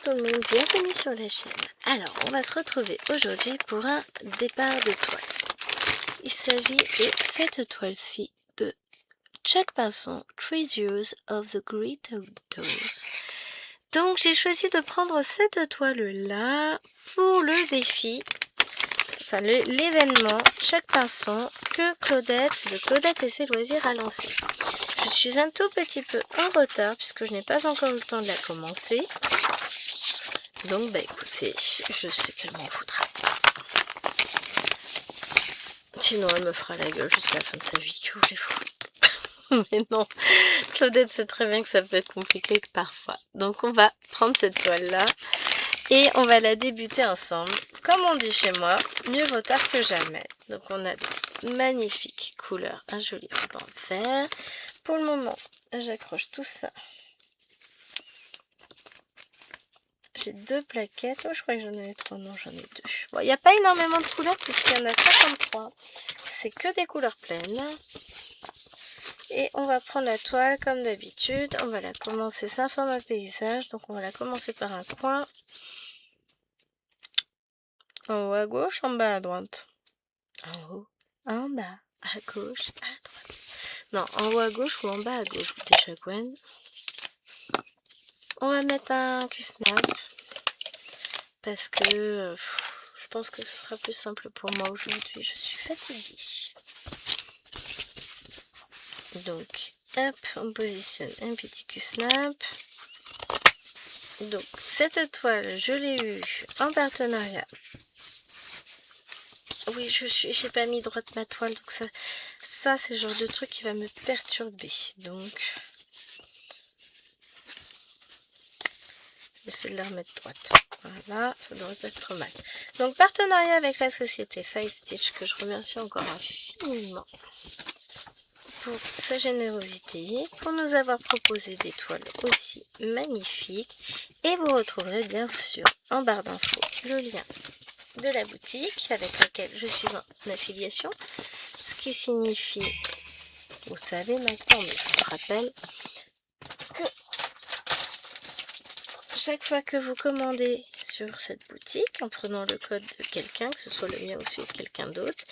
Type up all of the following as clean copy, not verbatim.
tout le monde, bienvenue sur la chaîne. Alors, on va se retrouver aujourd'hui pour un départ de toile. Il s'agit de cette toile-ci de Chuck Pinson, Treasures of the Great Outdoors. Donc, j'ai choisi de prendre cette toile-là pour le défi, enfin l'événement Chuck Pinson que Claudette et ses loisirs a lancé. Je suis un tout petit peu en retard puisque je n'ai pas encore eu le temps de la commencer. Donc bah écoutez, je sais qu'elle m'en foutra. Sinon elle me fera la gueule jusqu'à la fin de sa vie, que voulez-vous. Mais non, Claudette sait très bien que ça peut être compliqué que parfois. Donc on va prendre cette toile là et on va la débuter ensemble. Comme on dit chez moi, mieux vaut tard que jamais. Donc on a de magnifiques couleurs, un joli ruban vert. Pour le moment, j'accroche tout ça. J'ai deux plaquettes. Oh, je crois que j'en avais trois. Non, j'en ai deux. Bon, il n'y a pas énormément de couleurs puisqu'il y en a 53. C'est que des couleurs pleines. Et on va prendre la toile comme d'habitude. On va la commencer. C'est un format paysage. Donc, on va la commencer par un coin. En haut à gauche, en bas à droite. En haut, en bas, à gauche, à droite. Non, en haut à gauche ou en bas à gauche. Déjà, Gwen. On va mettre un Q-snap. Parce que je pense que ce sera plus simple pour moi aujourd'hui. Je suis fatiguée. Donc, hop, on positionne un petit Q-snap. Donc, cette toile, je l'ai eue en partenariat. Oui, j'ai pas mis droite ma toile, donc ça c'est le genre de truc qui va me perturber. Donc, j'essaie de la remettre droite. Voilà, ça devrait pas être trop mal. Donc, partenariat avec la société Five Stitch, que je remercie encore infiniment pour sa générosité, pour nous avoir proposé des toiles aussi magnifiques. Et vous retrouverez bien sûr en barre d'infos le lien de la boutique avec laquelle je suis en affiliation. Ce qui signifie, vous savez maintenant, mais je vous rappelle, que chaque fois que vous commandez sur cette boutique, en prenant le code de quelqu'un, que ce soit le mien ou celui de quelqu'un d'autre,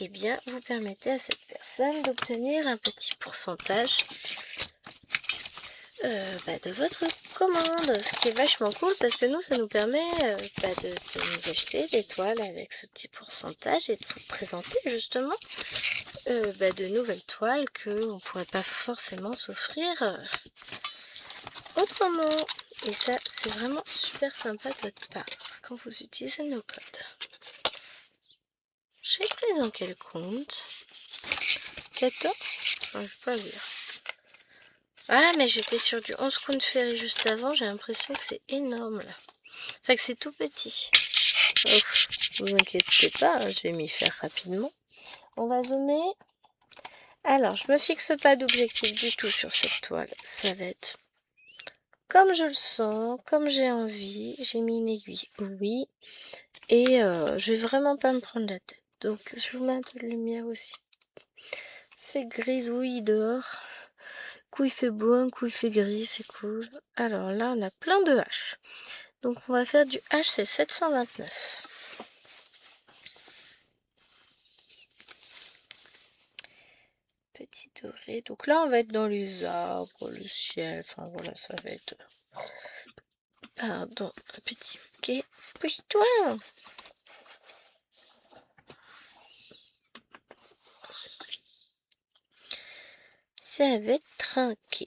eh bien, vous permettez à cette personne d'obtenir un petit pourcentage de votre commande, ce qui est vachement cool parce que nous, ça nous permet de nous acheter des toiles avec ce petit pourcentage et de vous présenter justement de nouvelles toiles qu'on ne pourrait pas forcément s'offrir autrement. Et ça, c'est vraiment super sympa de votre part quand vous utilisez nos codes. J'ai pris en quel compte? 14? Je n'arrive pas à lire. Ah, mais j'étais sur du 11 compte ferry juste avant, j'ai l'impression que c'est énorme là. Enfin que c'est tout petit. Oh, vous inquiétez pas, hein, je vais m'y faire rapidement. On va zoomer. Alors, je me fixe pas d'objectif du tout sur cette toile. Ça va être comme je le sens, comme j'ai envie. J'ai mis une aiguille, oui. Et je vais vraiment pas me prendre la tête. Donc, je vous mets un peu de lumière aussi. Fait grisouille dehors. Coup il fait beau, un coup il fait gris, c'est cool. Alors là, on a plein de H. Donc, on va faire du H, c'est 729. Petit doré. Donc là, on va être dans les arbres, le ciel. Enfin, voilà, ça va être... Pardon, un petit bouquet. Oui, toi! Ça va être tranquille.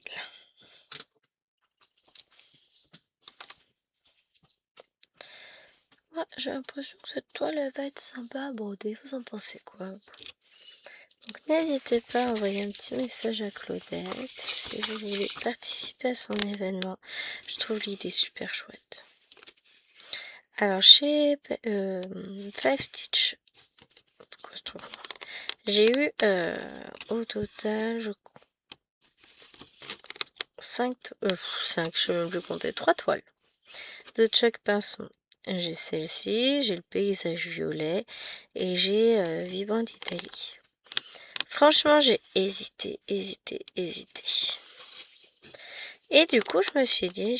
Ouais, j'ai l'impression que cette toile, elle va être sympa à broder. Vous en pensez quoi? Donc n'hésitez pas à envoyer un petit message à Claudette si vous voulez participer à son événement. Je trouve l'idée super chouette. Alors chez Five Stitch, j'ai eu au total, je crois, 5, je ne sais même plus compter, 3 toiles de Chuck Pinson. J'ai celle-ci, j'ai le paysage violet et j'ai Vibrant d'Italie. Franchement, j'ai hésité. Et du coup, je me suis dit,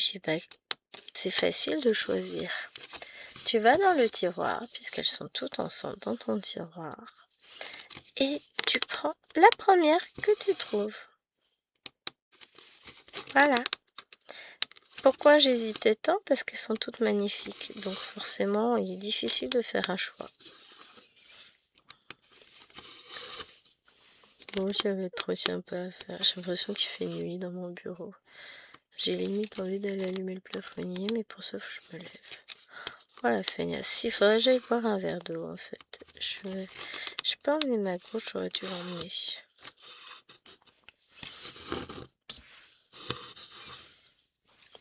c'est facile de choisir. Tu vas dans le tiroir, puisqu'elles sont toutes ensemble dans ton tiroir, et tu prends la première que tu trouves. Voilà. Pourquoi j'hésitais tant? Parce qu'elles sont toutes magnifiques. Donc forcément, il est difficile de faire un choix. Bon, ça va être trop sympa à faire. J'ai l'impression qu'il fait nuit dans mon bureau. J'ai limite envie d'aller allumer le plafonnier, mais pour ça, faut que je me lève. Voilà, feignasse. Il faudrait que j'aille boire un verre d'eau, en fait. Je peux emmener ma couche, j'aurais dû l'emmener.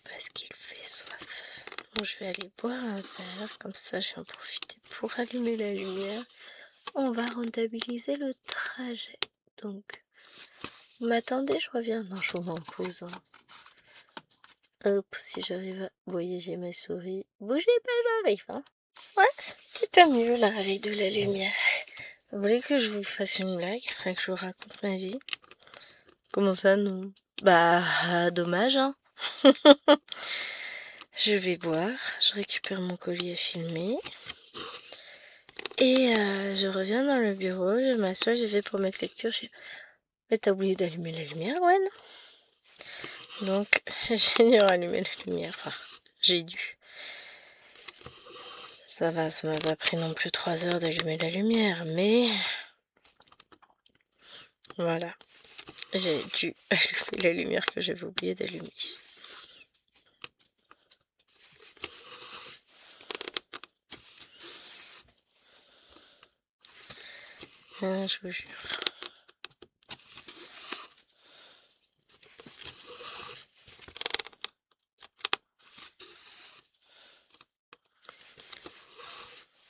Parce qu'il fait soif. Bon, je vais aller boire un verre, comme ça, je vais en profiter pour allumer la lumière. On va rentabiliser le trajet. Donc, vous m'attendez, je reviens. Non, je vous m'en pose. Hein. Hop, si j'arrive à voyager ma souris. Bougez pas, j'arrive. Hein. Ouais, c'est un petit peu mieux là avec de la lumière. Vous voulez que je vous fasse une blague? Enfin, que je vous raconte ma vie? Comment ça, non? Bah, dommage, hein. Je vais boire, je récupère mon colis à filmer. Et je reviens dans le bureau, je m'assois, j'ai fait pour mes lectures. Mais t'as oublié d'allumer la lumière, Gwen? Donc, j'ai dû rallumer la lumière. Enfin, j'ai dû. Ça va, ça m'a pas pris non plus 3 heures d'allumer la lumière, mais voilà. J'ai dû allumer la lumière que j'avais oublié d'allumer. Ah, je vous jure.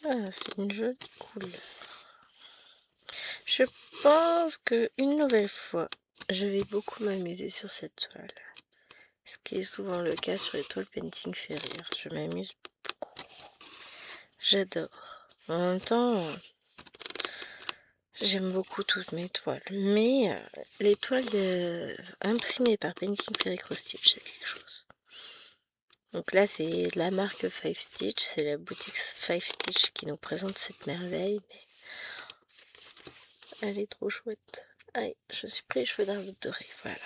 Ah, c'est une jolie couleur. Je pense que une nouvelle fois, je vais beaucoup m'amuser sur cette toile. Ce qui est souvent le cas sur les toiles painting fait rire. Je m'amuse beaucoup. J'adore. En même temps, j'aime beaucoup toutes mes toiles. Mais les toiles imprimées par Painting Fairy Cross Stitch, c'est quelque chose. Donc là, c'est de la marque Five Stitch. C'est la boutique Five Stitch qui nous présente cette merveille. Mais elle est trop chouette. Aïe, je suis pris les cheveux d'un autre doré. Voilà.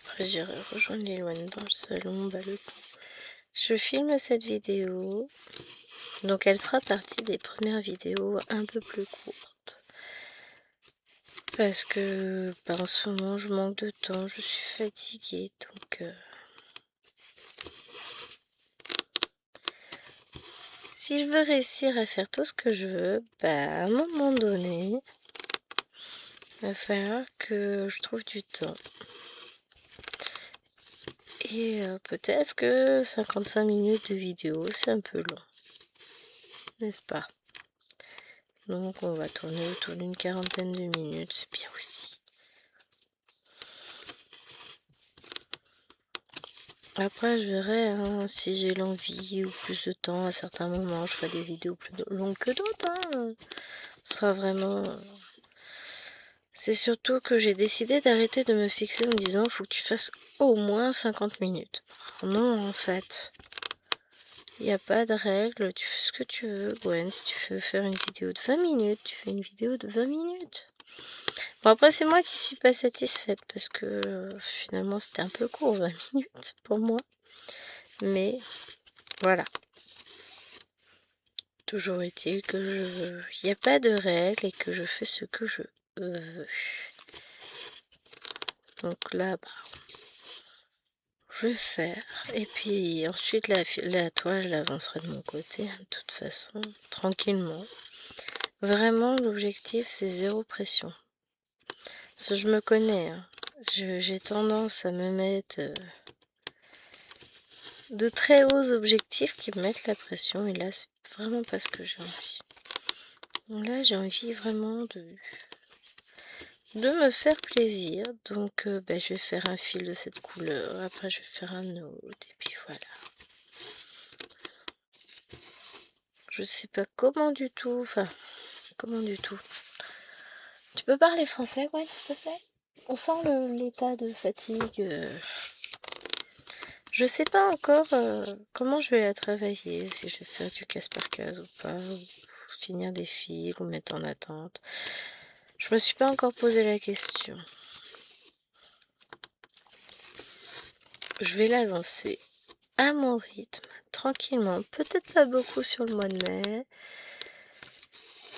Après, j'irai rejoindre les Loan dans le salon. Bah, je filme cette vidéo. Donc, elle fera partie des premières vidéos un peu plus courtes. Parce que en ce moment, je manque de temps. Je suis fatiguée. Donc, si je veux réussir à faire tout ce que je veux, à un moment donné, il va falloir que je trouve du temps. Et peut-être que 55 minutes de vidéo, c'est un peu long. N'est-ce pas? Donc on va tourner autour d'une quarantaine de minutes, c'est bien aussi. Après je verrai hein, si j'ai l'envie ou plus de temps. À certains moments je ferai des vidéos plus longues que d'autres. Hein. Ce sera vraiment... C'est surtout que j'ai décidé d'arrêter de me fixer en me disant faut que tu fasses au moins 50 minutes. Non en fait. Il n'y a pas de règle, tu fais ce que tu veux, Gwen. Si tu veux faire une vidéo de 20 minutes, tu fais une vidéo de 20 minutes. Bon, après, c'est moi qui suis pas satisfaite parce que finalement, c'était un peu court, 20 minutes pour moi. Mais voilà. Toujours est-il que il n'y a pas de règle et que je fais ce que je veux. Donc là, je vais faire. Et puis ensuite, la toile, je l'avancerai de mon côté, hein, de toute façon, tranquillement. Vraiment, l'objectif, c'est zéro pression. Parce que je me connais, hein. J'ai tendance à me mettre de très hauts objectifs qui me mettent la pression. Et là, c'est vraiment pas ce que j'ai envie. Là, j'ai envie vraiment de me faire plaisir. Donc, je vais faire un fil de cette couleur. Après, je vais faire un autre. Et puis voilà. Je sais pas comment du tout. Enfin, comment du tout. Tu peux parler français, Gwen, s'il te plaît? On sent l'état de fatigue. Je sais pas encore comment je vais la travailler, si je vais faire du case par case ou pas, ou finir des fils ou mettre en attente. Je me suis pas encore posé la question. Je vais l'avancer à mon rythme, tranquillement. Peut-être pas beaucoup sur le mois de mai,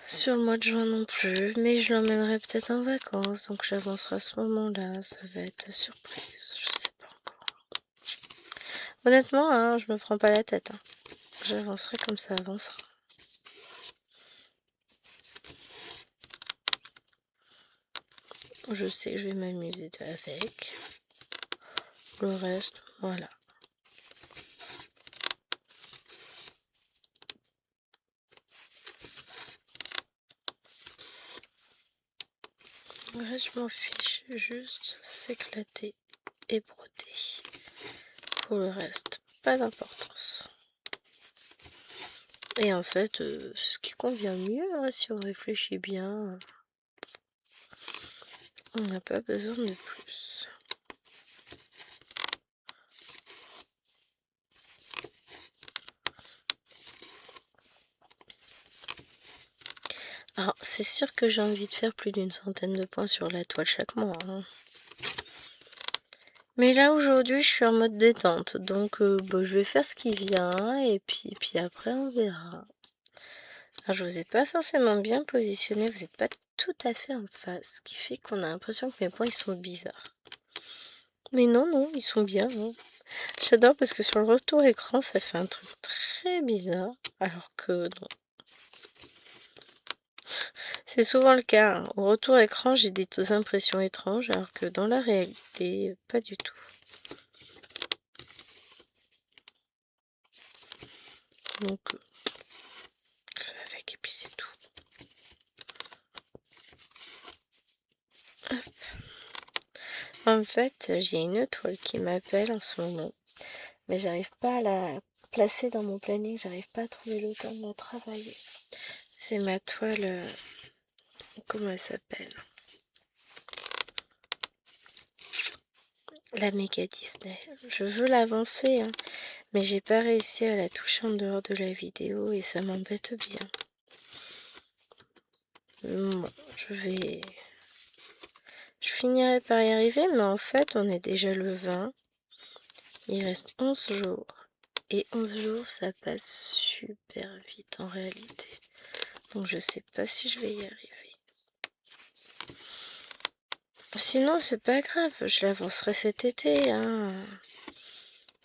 sur le mois de juin non plus, mais je l'emmènerai peut-être en vacances, donc j'avancerai à ce moment-là. Ça va être surprise, je sais pas encore. Honnêtement, hein, je me prends pas la tête. Hein. J'avancerai comme ça avancera. Je sais que je vais m'amuser avec. Le reste, voilà. Le reste, je m'en fiche. Juste s'éclater et broder. Pour le reste, pas d'importance. Et en fait, c'est ce qui convient mieux, hein, si on réfléchit bien. On n'a pas besoin de plus. Alors, c'est sûr que j'ai envie de faire plus d'une centaine de points sur la toile chaque mois. Hein. Mais là, aujourd'hui, je suis en mode détente. Donc, je vais faire ce qui vient. Et puis après, on verra. Alors, je vous ai pas forcément bien positionné. Vous n'êtes pas tout à fait en face. Ce qui fait qu'on a l'impression que mes points, ils sont bizarres. Mais non, ils sont bien. Hein. J'adore parce que sur le retour écran, ça fait un truc très bizarre. Alors que non. C'est souvent le cas. Hein. Au retour écran, j'ai des impressions étranges. Alors que dans la réalité, pas du tout. Donc, ça avec et puis c'est tout. Hop. En fait, j'ai une toile qui m'appelle en ce moment. Mais j'arrive pas à la placer dans mon planning. J'arrive pas à trouver le temps de la travailler. C'est ma toile... comment elle s'appelle? La méga Disney. Je veux l'avancer, hein, mais j'ai pas réussi à la toucher en dehors de la vidéo et ça m'embête bien. Bon, je finirai par y arriver, mais en fait, on est déjà le 20. Il reste 11 jours. Et 11 jours, ça passe super vite en réalité. Donc je sais pas si je vais y arriver. Sinon, c'est pas grave, je l'avancerai cet été, hein.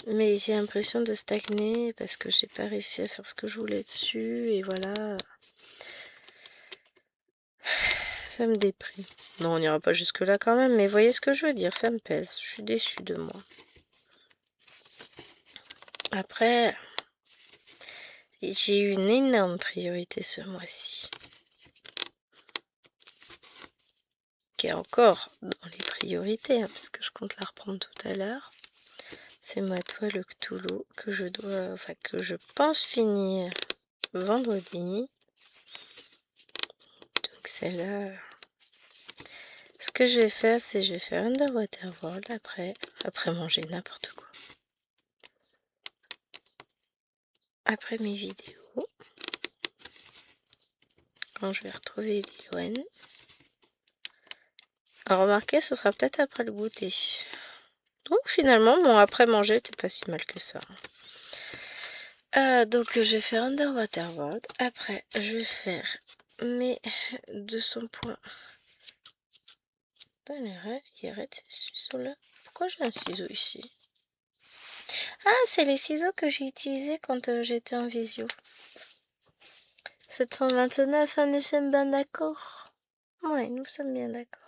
Mais j'ai l'impression de stagner parce que j'ai pas réussi à faire ce que je voulais dessus et voilà. Ça me déprime. Non, on n'ira pas jusque là quand même, mais voyez ce que je veux dire, ça me pèse. Je suis déçue de moi. Après, j'ai eu une énorme priorité ce mois-ci. Qui est encore dans les priorités, hein, parce que je compte la reprendre tout à l'heure. C'est ma toile Cthulhu que je pense finir vendredi. Donc celle-là. Ce que je vais faire, c'est je vais faire Underwater World après manger n'importe quoi. Après mes vidéos. Quand je vais retrouver Lilwen. Alors remarquez, ce sera peut-être après le goûter. Donc finalement, mon après manger n'était pas si mal que ça. Donc je vais faire Underwater World. Après, je vais faire mes 200 points. Il arrête ces ciseaux-là. Pourquoi j'ai un ciseau ici? Ah, c'est les ciseaux que j'ai utilisés quand j'étais en visio. 729, hein, nous sommes bien d'accord. Ouais, nous sommes bien d'accord.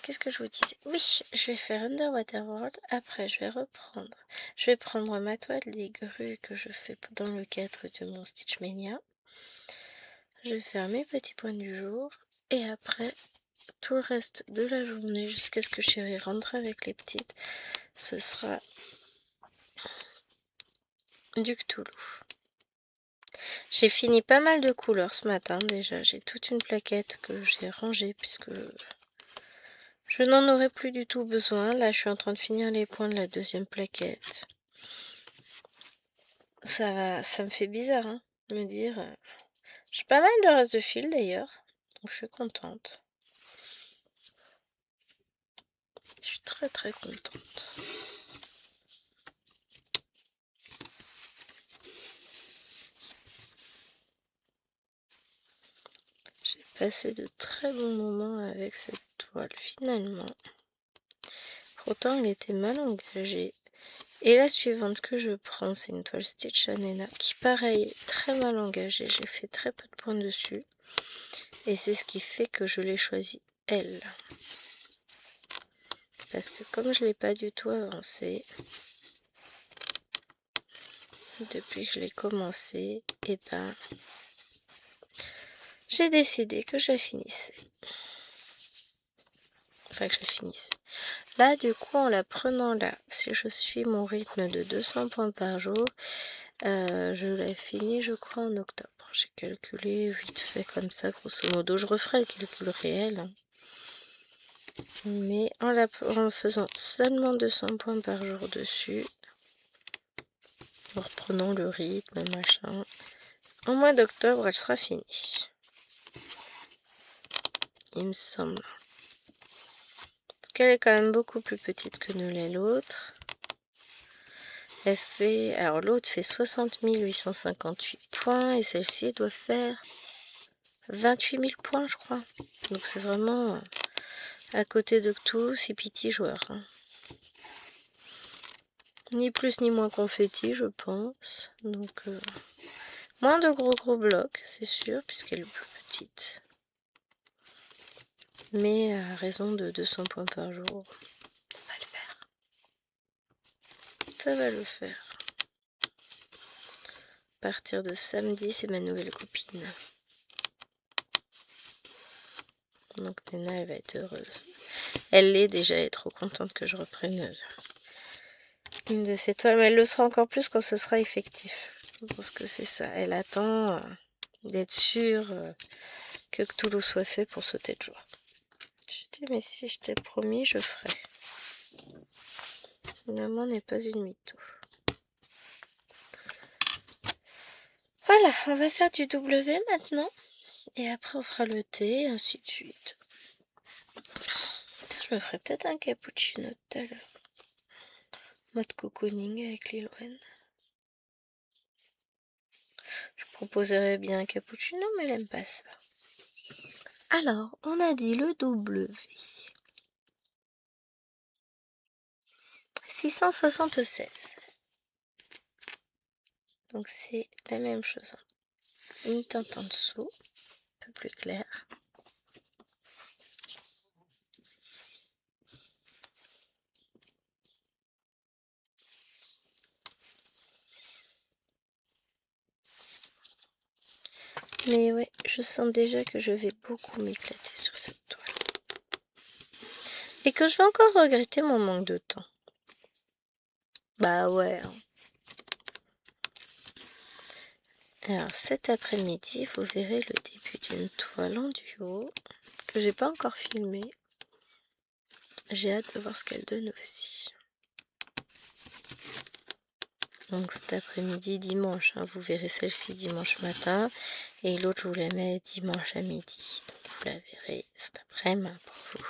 Qu'est-ce que je vous disais? Oui, je vais faire Underwater World. Après, je vais reprendre. Je vais prendre ma toile des grues que je fais dans le cadre de mon Stitchmania. Je vais faire mes petits points du jour. Et après, tout le reste de la journée, jusqu'à ce que Chérie rentre avec les petites, ce sera du Cthulhu. J'ai fini pas mal de couleurs ce matin déjà. J'ai toute une plaquette que j'ai rangée puisque Je n'en aurai plus du tout besoin. Là, je suis en train de finir les points de la deuxième plaquette. Ça me fait bizarre, hein, de me dire... J'ai pas mal de reste de fil d'ailleurs, donc je suis contente. Je suis très très contente. J'ai passé de très bons moments avec cette toile finalement. Pourtant, elle était mal engagée. Et la suivante que je prends, c'est une toile Stitch Anena qui, pareil, est très mal engagée. J'ai fait très peu de points dessus. Et c'est ce qui fait que je l'ai choisie, elle. Parce que comme je ne l'ai pas du tout avancée, depuis que je l'ai commencé, et ben, j'ai décidé que je la finissais. Enfin, que je la finissais. Là, du coup, en la prenant là, si je suis mon rythme de 200 points par jour, je l'ai fini, je crois, en octobre. J'ai calculé vite fait comme ça, grosso modo. Je referai le calcul réel. Hein. Mais en faisant seulement 200 points par jour dessus, en reprenant le rythme, machin, au mois d'octobre, elle sera finie. Il me semble. Parce qu'elle est quand même beaucoup plus petite que ne l'est l'autre. Elle fait... Alors l'autre fait 60 858 points et celle-ci doit faire 28 000 points, je crois. Donc c'est vraiment à côté de tout, c'est pitié joueur. Hein. Ni plus ni moins confetti, je pense. Donc moins de gros blocs, c'est sûr, puisqu'elle est plus petite. Mais à raison de 200 points par jour, ça va le faire. Ça va le faire. À partir de samedi, c'est ma nouvelle copine. Donc Nena, elle va être heureuse. Elle l'est déjà, elle est trop contente que je reprenne une de ces toiles. Mais elle le sera encore plus quand ce sera effectif. Je pense que c'est ça. Elle attend d'être sûre que Cthulhu soit fait pour sauter de joie. Je dis, mais si je t'ai promis, je ferai. Maman n'est pas une mytho. Voilà, on va faire du W maintenant. Et après, on fera le T, et ainsi de suite. Je me ferai peut-être un cappuccino tout à l'heure. Mode cocooning avec Lil Wayne. Je proposerais bien un cappuccino, mais elle aime pas ça. Alors, on a dit le W. 676. Donc c'est la même chose. Une teinte en dessous, un peu plus clair. Mais ouais, je sens déjà que je vais beaucoup m'éclater sur cette toile. Et que je vais encore regretter mon manque de temps. Bah ouais. Hein. Alors cet après-midi, vous verrez le début d'une toile en duo que j'ai pas encore filmé. J'ai hâte de voir ce qu'elle donne aussi. Donc cet après-midi, dimanche, hein, vous verrez celle-ci dimanche matin et l'autre je vous la mets dimanche à midi. Donc vous la verrez cet après-midi pour vous.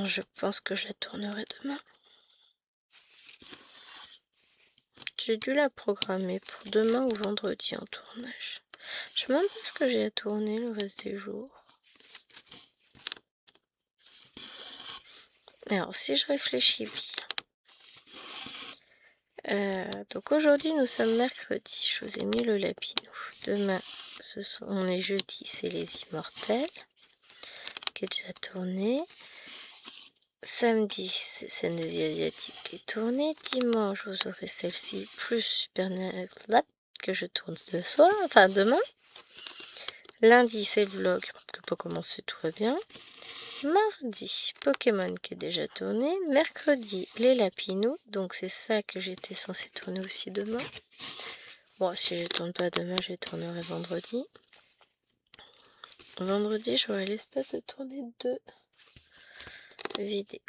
Je pense que je la tournerai demain. J'ai dû la programmer pour demain ou vendredi en tournage. Je me demande pas ce que j'ai à tourner le reste des jours. Alors si je réfléchis bien. Donc aujourd'hui nous sommes mercredi. Je vous ai mis le lapinou. Demain, on est jeudi, c'est les immortels. Qui est déjà tourné. Samedi, c'est scène de vie asiatique qui est tournée. Dimanche, vous aurez celle-ci plus Supernatural que je tourne ce soir, enfin demain. Lundi, c'est le vlog que peut commencer, tout va bien. Mardi, Pokémon qui est déjà tourné. Mercredi, les lapinous. Donc c'est ça que j'étais censée tourner aussi demain. Bon, si je ne tourne pas demain, je tournerai vendredi. vendredi, j'aurai l'espace de tourner 2 vidéos.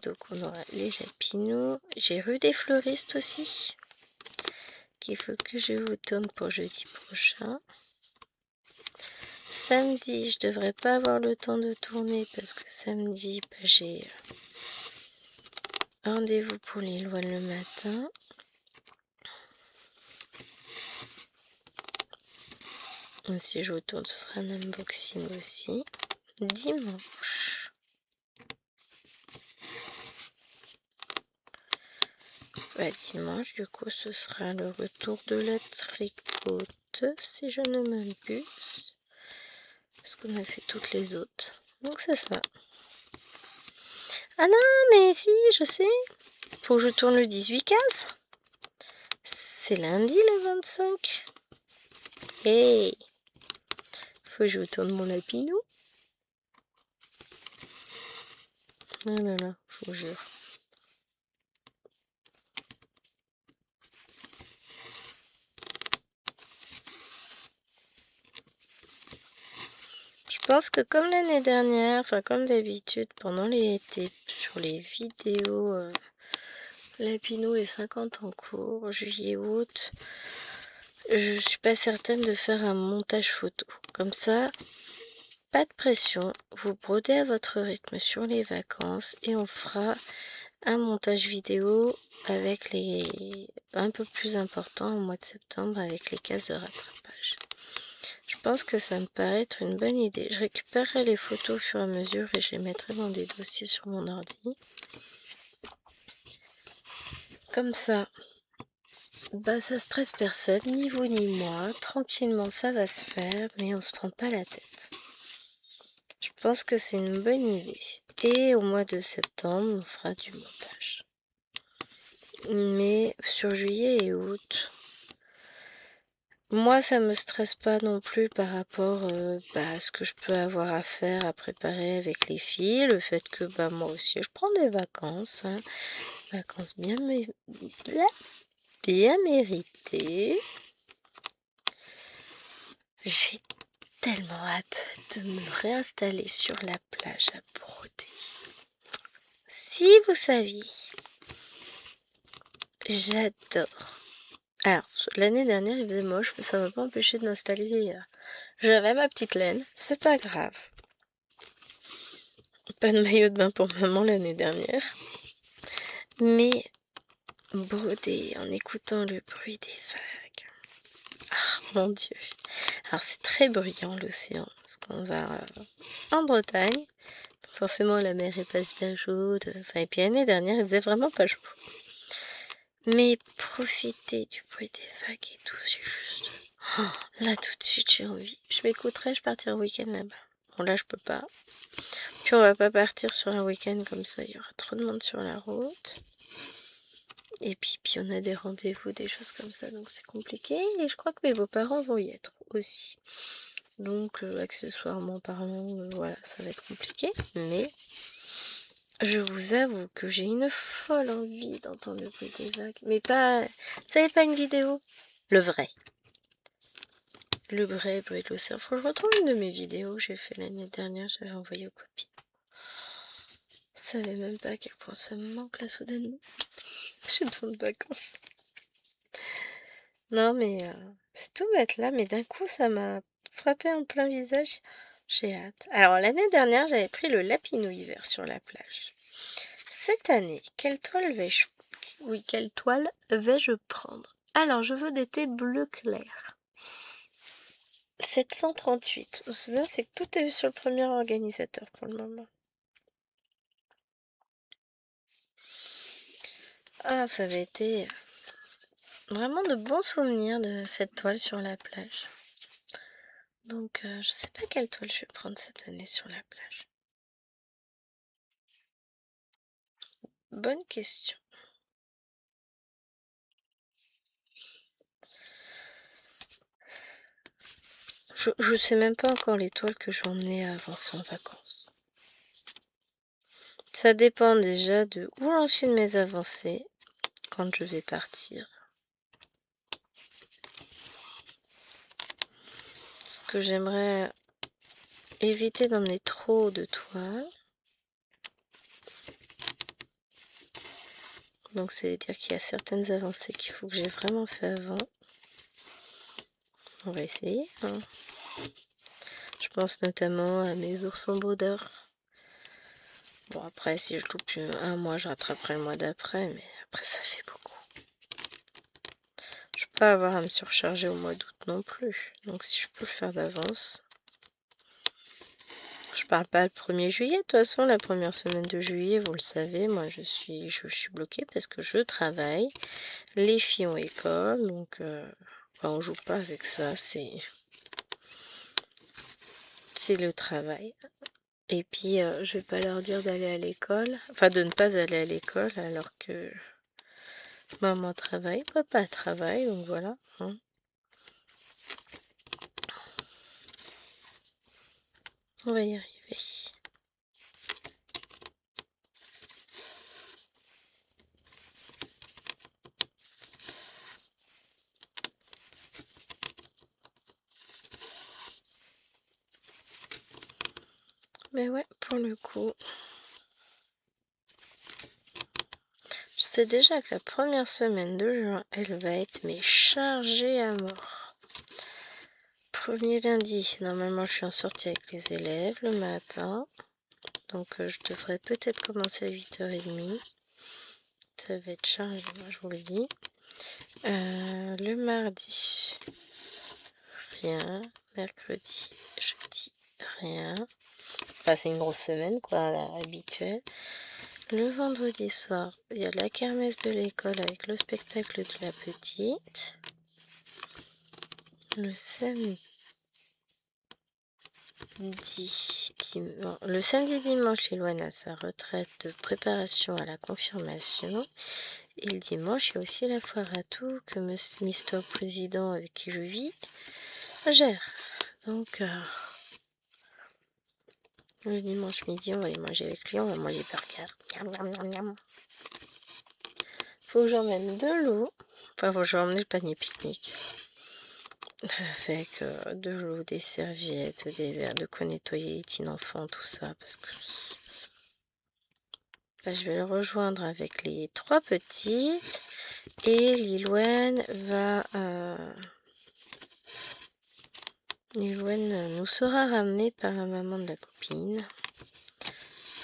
Donc on aura les lapinous. J'ai rue des fleuristes aussi, qu'il faut que je vous tourne pour jeudi prochain. Samedi, je devrais pas avoir le temps de tourner parce que samedi, j'ai rendez-vous pour Lilloise le matin. Et si je vous tourne, ce sera un unboxing aussi. Dimanche. Dimanche, du coup, ce sera le retour de la tricote, si je ne m'abuse. Parce qu'on a fait toutes les autres. Donc c'est ça. Ah non, mais si, je sais. Faut que je tourne le 18-15. C'est lundi le 25. Hey, faut que je vous tourne mon lapinou. Ah là là, je vous jure. Je pense que comme l'année dernière, enfin comme d'habitude, pendant l'été, sur les vidéos Lapino et 50 en cours, juillet, août, je suis pas certaine de faire un montage photo. Comme ça, pas de pression, vous brodez à votre rythme sur les vacances et on fera un montage vidéo avec les un peu plus important au mois de septembre avec les cases de rattrapage. Je pense que ça me paraît être une bonne idée. Je récupérerai les photos au fur et à mesure et je les mettrai dans des dossiers sur mon ordi. Comme ça, ça stresse personne, ni vous ni moi. Tranquillement, ça va se faire, mais on se prend pas la tête. Je pense que c'est une bonne idée. Et au mois de septembre, on fera du montage. Mais sur juillet et août, moi, ça me stresse pas non plus par rapport à ce que je peux avoir à faire, à préparer avec les filles. Le fait que moi aussi, je prends des vacances. Hein, vacances bien méritées. J'ai tellement hâte de me réinstaller sur la plage à broder. Si vous saviez, j'adore. Alors, l'année dernière, il faisait moche, mais ça m'a pas empêché de m'installer. J'avais ma petite laine, c'est pas grave. Pas de maillot de bain pour maman l'année dernière. Mais broder en écoutant le bruit des vagues. Ah, mon Dieu. Alors, c'est très bruyant l'océan, parce qu'on va en Bretagne. Forcément, la mer est pas bien chaude. Enfin, et puis l'année dernière, il faisait vraiment pas chaud. Mais profiter du bruit des vagues et tout, c'est juste... Oh, là, tout de suite, j'ai envie. Je m'écouterai, je partirai au week-end là-bas. Bon, là, je peux pas. Puis, on va pas partir sur un week-end comme ça. Il y aura trop de monde sur la route. Et puis on a des rendez-vous, des choses comme ça. Donc, c'est compliqué. Et je crois que mes beaux-parents vont y être aussi. Donc, accessoirement parlant, voilà, ça va être compliqué. Mais... je vous avoue que j'ai une folle envie d'entendre le bruit des vagues. Mais pas... vous savez, pas une vidéo. Le vrai. Le vrai bruit de l'océan. Faut que je retrouve une de mes vidéos que j'ai fait l'année dernière. J'avais envoyé aux copines. Je savais même pas à quel point ça me manque là soudainement. J'ai besoin de vacances. Non mais c'est tout bête là. Mais d'un coup ça m'a frappé en plein visage. J'ai hâte. Alors l'année dernière j'avais pris le lapinou hiver sur la plage. Cette année, quelle toile vais-je prendre? Alors, je veux des thés bleu clair. 738. On se souvient, c'est que tout est sur le premier organisateur pour le moment. Ah, ça avait été vraiment de bons souvenirs de cette toile sur la plage. Donc, je sais pas quelle toile je vais prendre cette année sur la plage. Bonne question. Je sais même pas encore les toiles que je vais emmener avant en vacances. Ça dépend déjà de où j'en suis de mes avancées quand je vais partir. Ce que j'aimerais éviter d'emmener trop de toile. Donc ça veut dire qu'il y a certaines avancées qu'il faut que j'ai vraiment fait avant. On va essayer. Hein. Je pense notamment à mes oursons brodeurs. Bon après si je loupe un mois je rattraperai le mois d'après, mais après ça fait beaucoup. Je peux pas avoir à me surcharger au mois d'août non plus. Donc si je peux le faire d'avance. Je parle pas le 1er juillet, de toute façon la première semaine de juillet, vous le savez, moi je suis bloquée parce que je travaille. Les filles ont école, donc enfin, on joue pas avec ça, c'est le travail. Et puis je vais pas leur dire d'aller à l'école, enfin de ne pas aller à l'école alors que maman travaille, papa travaille, donc voilà. Hein. On va y arriver. Mais ouais, pour le coup, je sais déjà que la première semaine de juin, elle va être mais chargée à mort. Premier lundi, normalement je suis en sortie avec les élèves le matin, donc je devrais peut-être commencer à 8h30. Ça va être chargé, moi je vous le dis. Le mardi, rien. Mercredi, jeudi, rien. Enfin, c'est une grosse semaine, quoi, habituelle. Le vendredi soir, il y a la kermesse de l'école avec le spectacle de la petite. Le samedi, dimanche, Eloane a sa retraite de préparation à la confirmation. Et le dimanche, il y a aussi la foire à tout que Mister Président avec qui je vis gère. Donc, le dimanche midi, on va aller manger avec lui, on va manger burger. Faut que j'emmène de l'eau. Enfin, faut que j'emmène le panier pique-nique. Avec de l'eau, des serviettes, des verres de quoi nettoyer les petits enfants, tout ça. Parce que je vais le rejoindre avec les 3 petites. Et Lilouen va... Lilouen nous sera ramenée par la maman de la copine.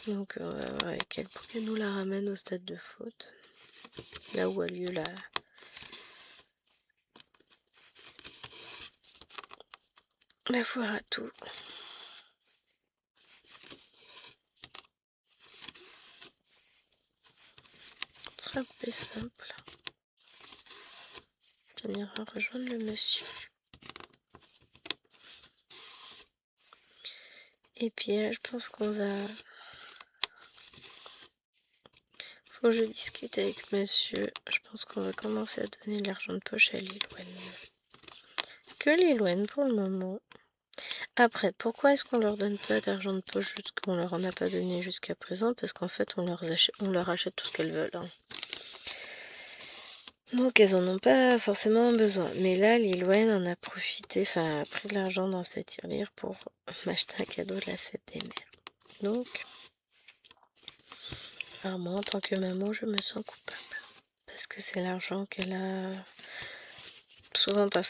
Donc, avec elle pour qu'elle nous la ramène au stade de foot. Là où a lieu la foire à tout. Ce sera plus simple. On ira rejoindre le monsieur. Et puis là, je pense qu'on va... Faut que je discute avec monsieur. Je pense qu'on va commencer à donner l'argent de poche à Lilouen. Que Lilouen pour le moment. Après, pourquoi est-ce qu'on leur donne pas d'argent de poche, qu'on leur en a pas donné jusqu'à présent? Parce qu'en fait, on leur achète tout ce qu'elles veulent. Hein. Donc elles en ont pas forcément besoin. Mais là, Lilouen en a profité, enfin a pris de l'argent dans sa tirelire pour m'acheter un cadeau de la fête des mères. Donc, alors moi en tant que maman, je me sens coupable. Parce que c'est l'argent qu'elle a souvent par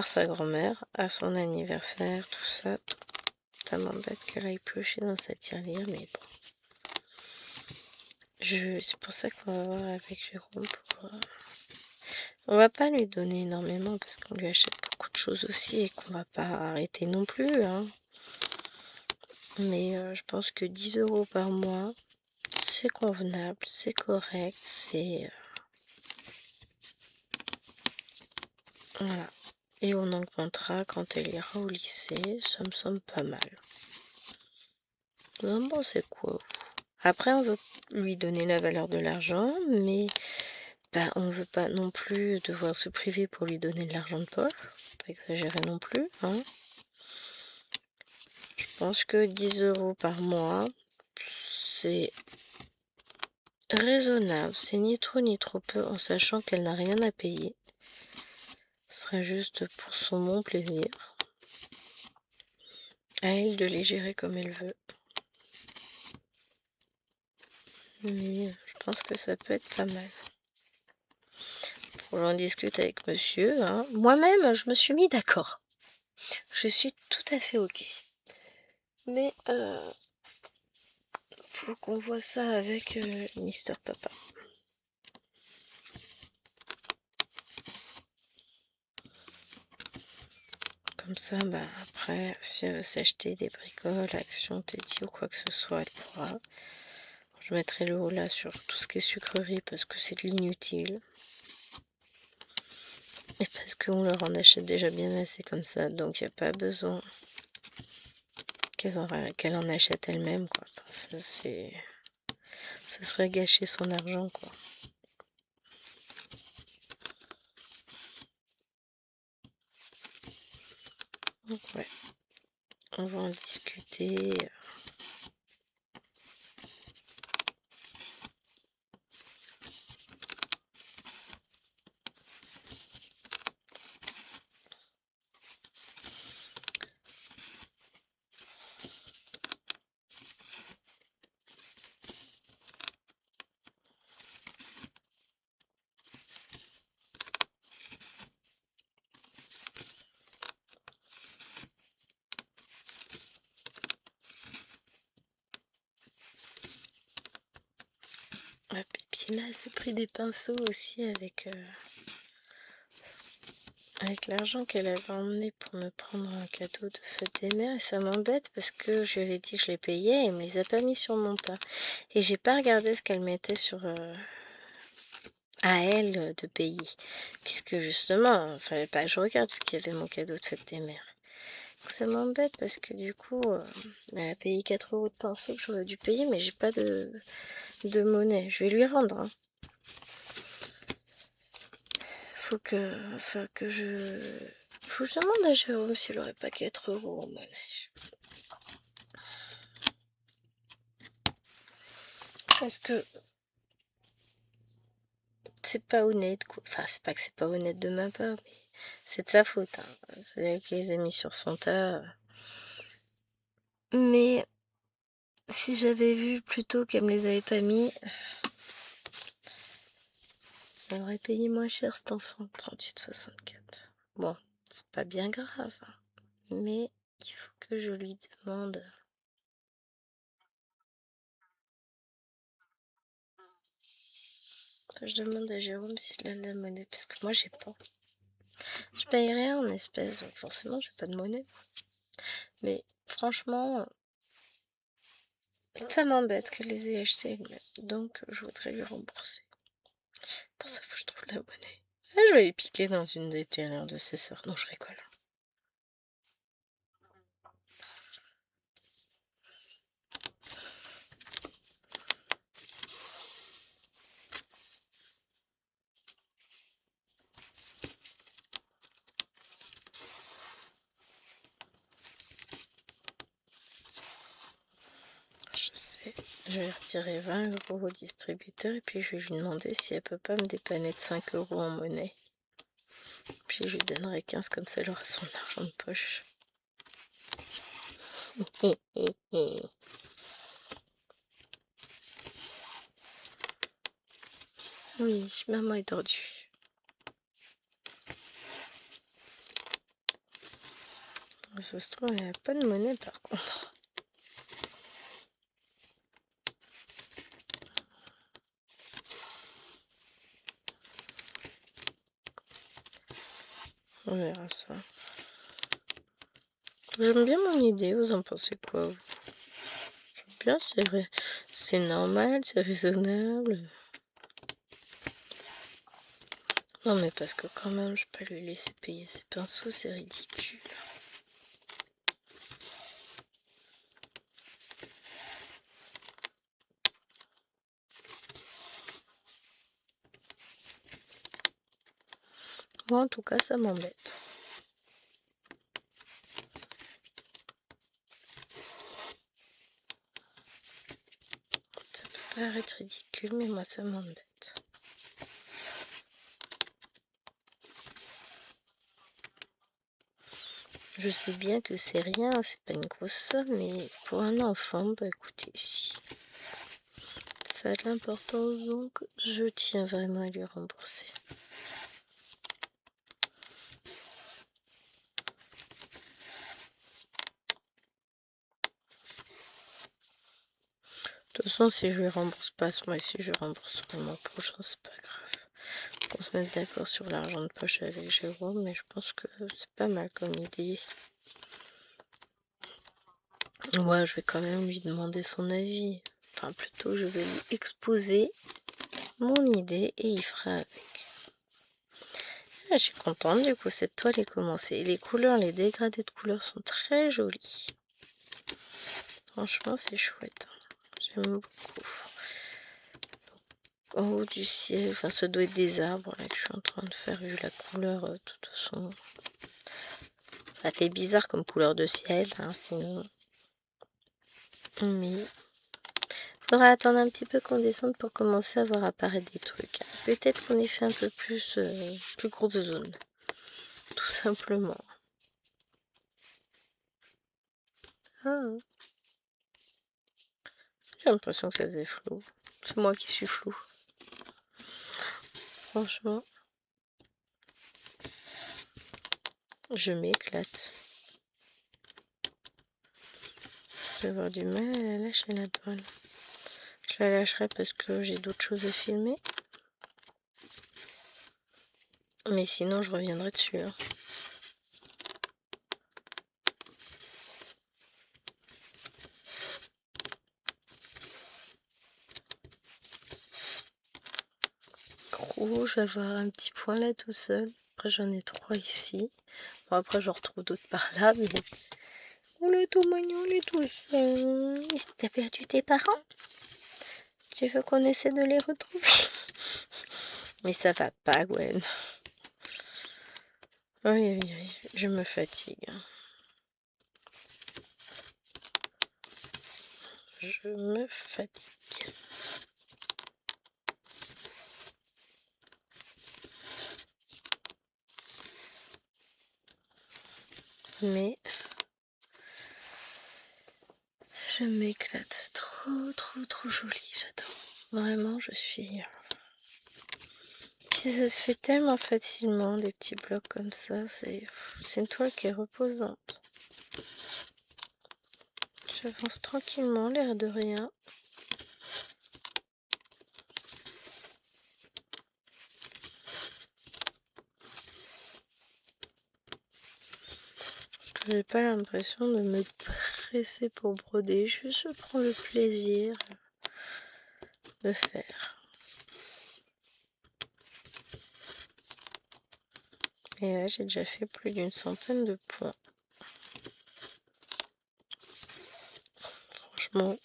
sa grand-mère, à son anniversaire, tout ça. Ça m'embête qu'elle aille piocher dans sa tirelire, mais bon. C'est pour ça qu'on va voir avec Jérôme pour... On va pas lui donner énormément parce qu'on lui achète beaucoup de choses aussi et qu'on va pas arrêter non plus. Hein. Mais je pense que 10 € par mois, c'est convenable, c'est correct, c'est... Voilà. Et on augmentera quand elle ira au lycée, ça me semble pas mal. Non, bon, c'est quoi? Après, on veut lui donner la valeur de l'argent, mais on veut pas non plus devoir se priver pour lui donner de l'argent de poche. Pas exagérer non plus. Hein. Je pense que 10 € par mois, c'est raisonnable. C'est ni trop ni trop peu, en sachant qu'elle n'a rien à payer. Ce serait juste pour son bon plaisir. À elle de les gérer comme elle veut. Mais je pense que ça peut être pas mal. J'en discute avec monsieur. Hein. Moi-même, je me suis mis d'accord. Je suis tout à fait ok. Mais faut qu'on voit ça avec Mister Papa. Comme ça, bah, après, si elle veut s'acheter des bricoles, Action, Teddy ou quoi que ce soit, elle pourra. Je mettrai le haut là sur tout ce qui est sucrerie parce que c'est de l'inutile. Et parce qu'on leur en achète déjà bien assez comme ça, donc il n'y a pas besoin qu'elle en achète elle-même, quoi. Enfin, ça, ce serait gâcher son argent, quoi. Donc ouais, on va en discuter. Et puis là, c'est pris des pinceaux aussi avec l'argent qu'elle avait emmené pour me prendre un cadeau de fête des mères. Et ça m'embête parce que je lui avais dit que je les payais et elle me les a pas mis sur mon tas. Et j'ai pas regardé ce qu'elle mettait sur à elle de payer. Puisque justement, il fallait pas que je regarde vu qu'il y avait mon cadeau de fête des mères. Donc ça m'embête parce que du coup, elle a payé 4 € de pinceau que j'aurais dû payer, mais j'ai pas de monnaie. Je vais lui rendre. Hein. Faut que je demande à Jérôme s'il aurait pas 4 € en monnaie. Parce que c'est pas honnête, quoi. Enfin, c'est pas que c'est pas honnête de ma part, mais c'est de sa faute. Hein. C'est elle qui les a mis sur son tas. Mais si j'avais vu plutôt qu'elle me les avait pas mis, elle aurait payé moins cher cet enfant, 38,64. Bon, c'est pas bien grave, hein. Mais il faut que je lui demande. Enfin, je demande à Jérôme s'il a de la monnaie, parce que moi j'ai pas. Je paye rien en espèces, donc forcément j'ai pas de monnaie. Mais franchement, ça m'embête qu'elle les ait achetés elle-même. Donc je voudrais lui rembourser. Pour ça, faut que je trouve la monnaie. Ah, je vais les piquer dans une des tirelires de ses sœurs. Non, je rigole. Je sais. Je vais retirer 20 € au distributeur et puis je vais lui demander si elle peut pas me dépanner de 5 € en monnaie. Puis je lui donnerai 15 comme ça elle aura son argent de poche. Oui, maman est tordue. Ça se trouve, elle a pas de monnaie par contre. On verra ça. J'aime bien mon idée, vous en pensez quoi vous? C'est bien, c'est vrai. C'est normal, c'est raisonnable. Non mais parce que quand même, je peux pas lui laisser payer ses pinceaux, c'est ridicule. Moi en tout cas, ça m'embête. Ça peut paraître ridicule, mais moi ça m'embête. Je sais bien que c'est rien, c'est pas une grosse somme, mais pour un enfant, bah écoutez, si ça a de l'importance, donc je tiens vraiment à lui rembourser. De toute façon, si je lui rembourse pas ce mois-ci, je rembourse le mois prochain, c'est pas grave. On se met d'accord sur l'argent de poche avec Jérôme, mais je pense que c'est pas mal comme idée. Ouais, je vais quand même lui demander son avis. Enfin, plutôt, je vais lui exposer mon idée et il fera avec. Ah, je suis contente, du coup, cette toile est commencée. Les couleurs, les dégradés de couleurs sont très jolis. Franchement, c'est chouette. J'aime beaucoup. En haut du ciel, enfin, ça doit être des arbres là que je suis en train de faire, vu la couleur, de toute façon. Ça fait bizarre comme couleur de ciel, hein, sinon. Mais faudra attendre un petit peu qu'on descende pour commencer à voir apparaître des trucs. Peut-être qu'on ait fait un peu plus, plus grosse zone. Tout simplement. Ah, j'ai l'impression que ça faisait flou. C'est moi qui suis flou. Franchement, je m'éclate. Je vais avoir du mal à la lâcher la toile. Je la lâcherai parce que j'ai d'autres choses à filmer. Mais sinon, je reviendrai dessus. Hein. Rouge, avoir un petit point là tout seul. Après, j'en ai 3 ici. Bon, après, j'en retrouve d'autres par là, mais... Oh, le tout mignon, il est tout seul. T'as perdu tes parents? Tu veux qu'on essaie de les retrouver? Mais ça va pas, Gwen. Oui, je me fatigue. Je me fatigue. Mais je m'éclate. C'est trop joli. J'adore. Vraiment, je suis... Puis ça se fait tellement facilement, des petits blocs comme ça. C'est une toile qui est reposante. J'avance tranquillement, l'air de rien. Parce que j'ai pas l'impression de me presser pour broder. Je prends le plaisir de faire. Et là, j'ai déjà fait plus d'une centaine de points. Franchement,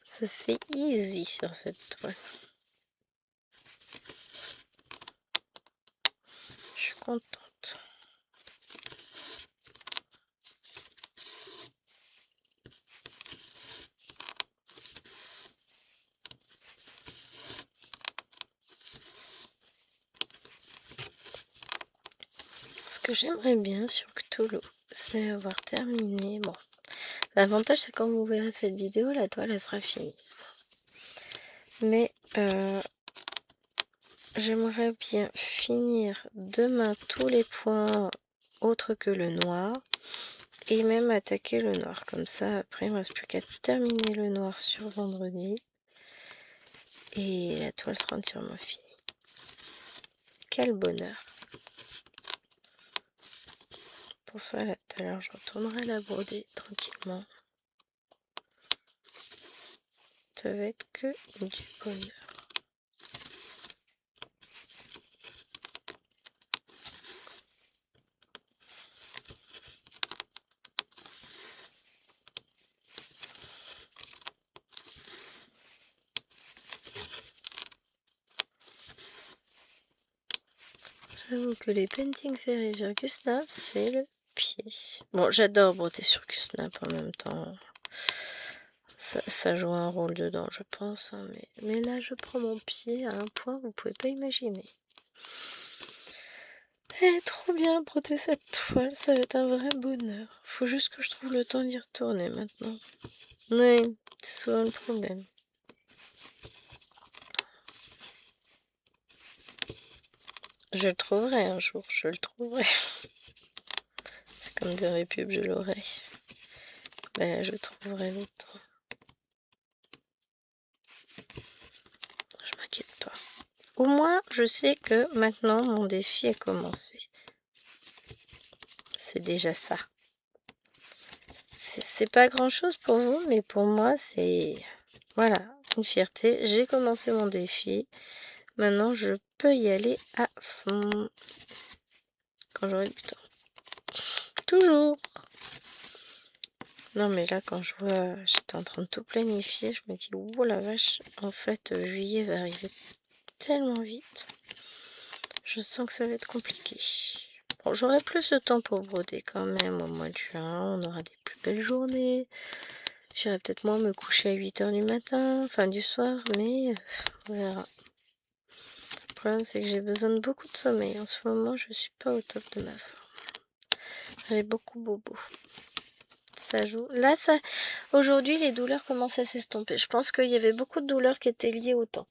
ça se fait easy sur cette toile. Je suis contente. Ce que j'aimerais bien sur Cthulhu, c'est avoir terminé. Bon, l'avantage c'est quand vous verrez cette vidéo, la toile elle sera finie. Mais j'aimerais bien finir demain tous les points autres que le noir. Et même attaquer le noir. Comme ça, après, il ne me reste plus qu'à terminer le noir sur vendredi. Et la toile sera entièrement finie. Quel bonheur. Pour ça, là, tout à l'heure, je retournerai la broder tranquillement. Ça va être que du bonheur. J'avoue que les painting fairy sur Q-Snap, c'est le pied. Bon, j'adore broder sur Q-Snap en même temps. Ça joue un rôle dedans, je pense. Hein, mais là, je prends mon pied à un point que vous pouvez pas imaginer. Elle est trop bien à broder cette toile, ça va être un vrai bonheur. Faut juste que je trouve le temps d'y retourner maintenant. Oui, c'est souvent le problème. Je le trouverai un jour, je le trouverai. C'est comme des répubs, je l'aurai. Mais là, je trouverai le temps. Je m'inquiète pas. Au moins, je sais que maintenant, mon défi est commencé. C'est déjà ça. C'est pas grand chose pour vous, mais pour moi, c'est... Voilà, une fierté. J'ai commencé mon défi. Maintenant, je peux y aller à fond. Quand j'aurai du temps. Toujours. Non, mais là, quand je vois... J'étais en train de tout planifier, je me dis, oh la vache, en fait, juillet va arriver tellement vite. Je sens que ça va être compliqué. Bon, j'aurai plus de temps pour broder quand même au mois de juin. On aura des plus belles journées. J'irai peut-être moins me coucher à 8 h du matin, enfin du soir, mais on verra. Le problème, c'est que j'ai besoin de beaucoup de sommeil. En ce moment, je suis pas au top de ma forme. J'ai beaucoup bobo. Ça joue. Là, ça, aujourd'hui, les douleurs commencent à s'estomper. Je pense qu'il y avait beaucoup de douleurs qui étaient liées au temps.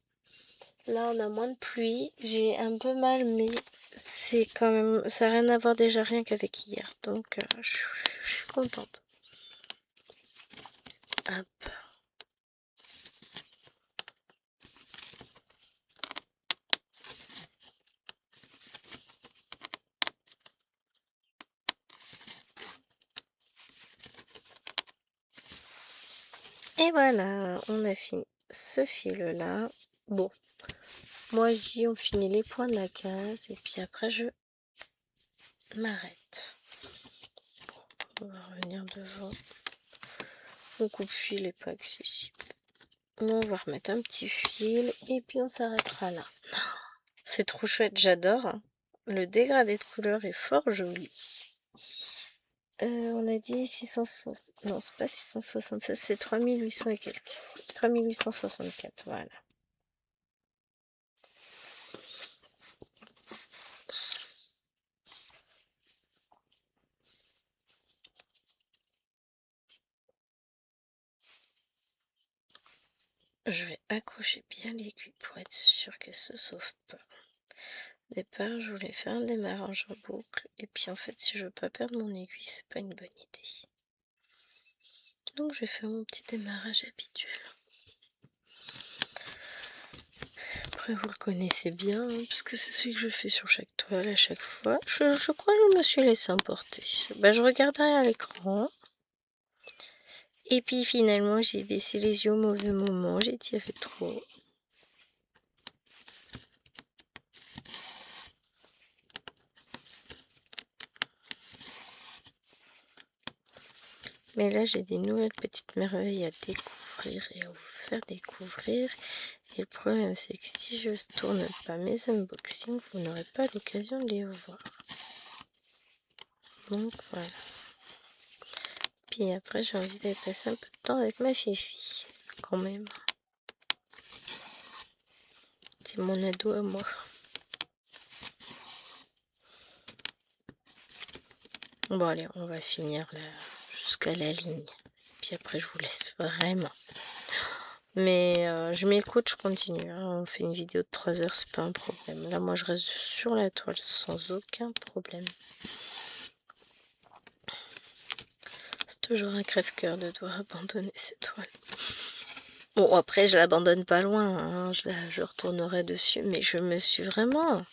Là, on a moins de pluie. J'ai un peu mal, mais c'est quand même... Ça n'a rien à voir déjà rien qu'avec hier. Donc, je suis contente. Hop. Et voilà, on a fini ce fil-là. Bon, moi je dis on finit les points de la case et puis après je m'arrête. Bon, on va revenir devant. Le coupe-fil n'est pas accessible. On va remettre un petit fil et puis on s'arrêtera là. C'est trop chouette, j'adore. Hein. Le dégradé de couleur est fort joli. On a dit 660... Non, c'est pas 676, c'est 3800 et quelques. 3864, voilà. Je vais accrocher bien l'aiguille pour être sûr qu'elle se sauve pas. Au départ, je voulais faire un démarrage en boucle, et puis en fait, si je veux pas perdre mon aiguille, c'est pas une bonne idée. Donc, je vais faire mon petit démarrage habituel. Après, vous le connaissez bien, hein, parce que c'est celui que je fais sur chaque toile à chaque fois. Je crois que je me suis laissé emporter. Je regarderai à l'écran. Et puis finalement, j'ai baissé les yeux au mauvais moment, j'ai tiré trop. Mais là, j'ai des nouvelles petites merveilles à découvrir et à vous faire découvrir. Et le problème, c'est que si je ne tourne pas mes unboxings, vous n'aurez pas l'occasion de les voir. Donc voilà. Puis après, j'ai envie d'aller passer un peu de temps avec ma fifi, quand même. C'est mon ado à moi. Bon allez, on va finir là jusqu'à la ligne. Puis après, je vous laisse vraiment. Mais je m'écoute, je continue. Hein. On fait une vidéo de 3 heures, c'est pas un problème. Là, moi, je reste sur la toile sans aucun problème. C'est toujours un crève-cœur de devoir abandonner cette toile. Bon, après, je l'abandonne pas loin. Hein. Je retournerai dessus. Mais je me suis vraiment...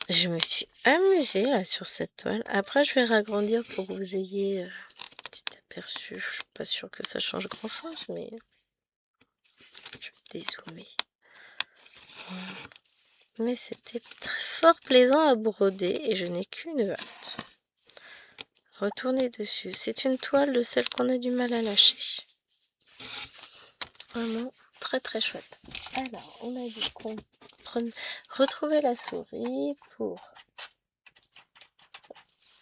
Je me suis amusée là sur cette toile. Après, je vais ragrandir pour que vous ayez un petit aperçu. Je suis pas sûre que ça change grand-chose, mais... Je vais dézoomer. Voilà. Mais c'était fort plaisant à broder et je n'ai qu'une hâte. Retournez dessus. C'est une toile de celle qu'on a du mal à lâcher. Vraiment très très chouette. Alors, on a dit qu'on retrouver la souris pour...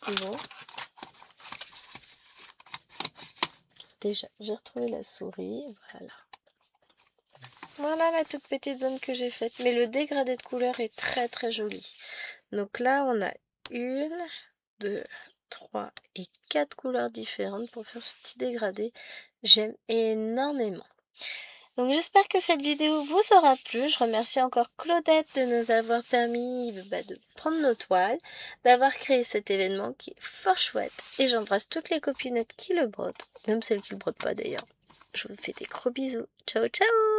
Bon. Déjà, j'ai retrouvé la souris. Voilà. Voilà la toute petite zone que j'ai faite. Mais le dégradé de couleur est très très joli. Donc là, on a 1, 2, 3 et 4 couleurs différentes pour faire ce petit dégradé. J'aime énormément. Donc j'espère que cette vidéo vous aura plu. Je remercie encore Claudette de nous avoir permis de prendre nos toiles, d'avoir créé cet événement qui est fort chouette. Et j'embrasse toutes les copinettes qui le brodent, même celles qui ne le brodent pas d'ailleurs. Je vous fais des gros bisous. Ciao ciao!